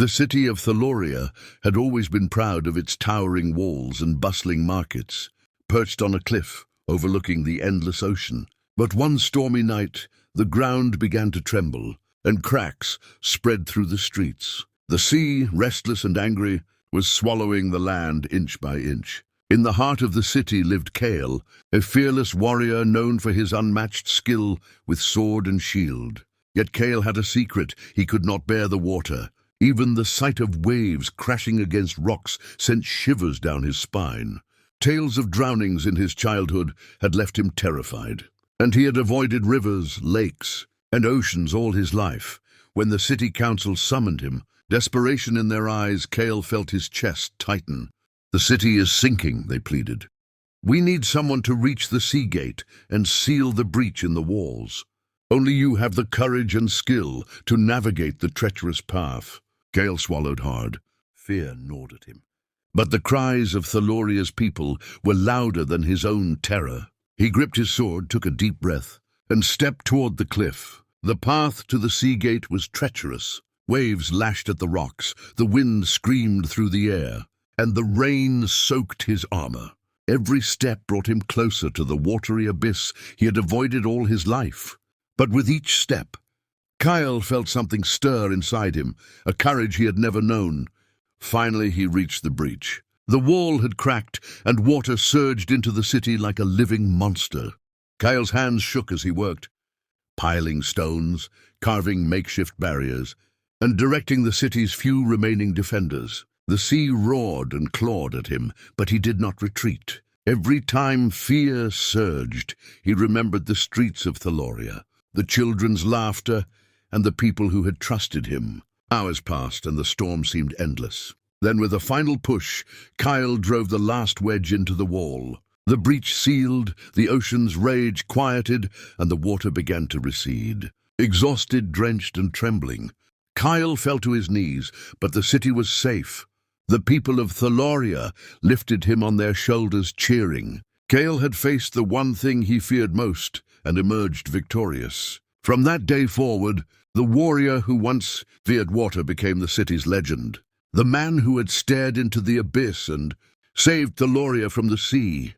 The city of Thaloria had always been proud of its towering walls and bustling markets, perched on a cliff overlooking the endless ocean. But one stormy night, the ground began to tremble, and cracks spread through the streets. The sea, restless and angry, was swallowing the land inch by inch. In the heart of the city lived Kael, a fearless warrior known for his unmatched skill with sword and shield. Yet Kael had a secret: he could not bear the water. Even the sight of waves crashing against rocks sent shivers down his spine. Tales of drownings in his childhood had left him terrified, and he had avoided rivers, lakes, and oceans all his life. When the city council summoned him, desperation in their eyes, Kael felt his chest tighten. "The city is sinking," they pleaded. "We need someone to reach the sea gate and seal the breach in the walls. Only you have the courage and skill to navigate the treacherous path." Kael swallowed hard. Fear gnawed at him. But the cries of Thaloria's people were louder than his own terror. He gripped his sword, took a deep breath, and stepped toward the cliff. The path to the sea gate was treacherous. Waves lashed at the rocks, the wind screamed through the air, and the rain soaked his armor. Every step brought him closer to the watery abyss he had avoided all his life. But with each step, Kael felt something stir inside him, a courage he had never known. Finally, he reached the breach. The wall had cracked, and water surged into the city like a living monster. Kael's hands shook as he worked, piling stones, carving makeshift barriers, and directing the city's few remaining defenders. The sea roared and clawed at him, but he did not retreat. Every time fear surged, he remembered the streets of Thaloria, the children's laughter, and the people who had trusted him. Hours passed, and the storm seemed endless. Then, with a final push, Kael drove the last wedge into the wall. The breach sealed, the ocean's rage quieted, and the water began to recede. Exhausted, drenched, and trembling, Kael fell to his knees, but the city was safe. The people of Thaloria lifted him on their shoulders, cheering. Kael had faced the one thing he feared most and emerged victorious. From that day forward, the warrior who once feared water became the city's legend. The man who had stared into the abyss and saved Thaloria from the sea.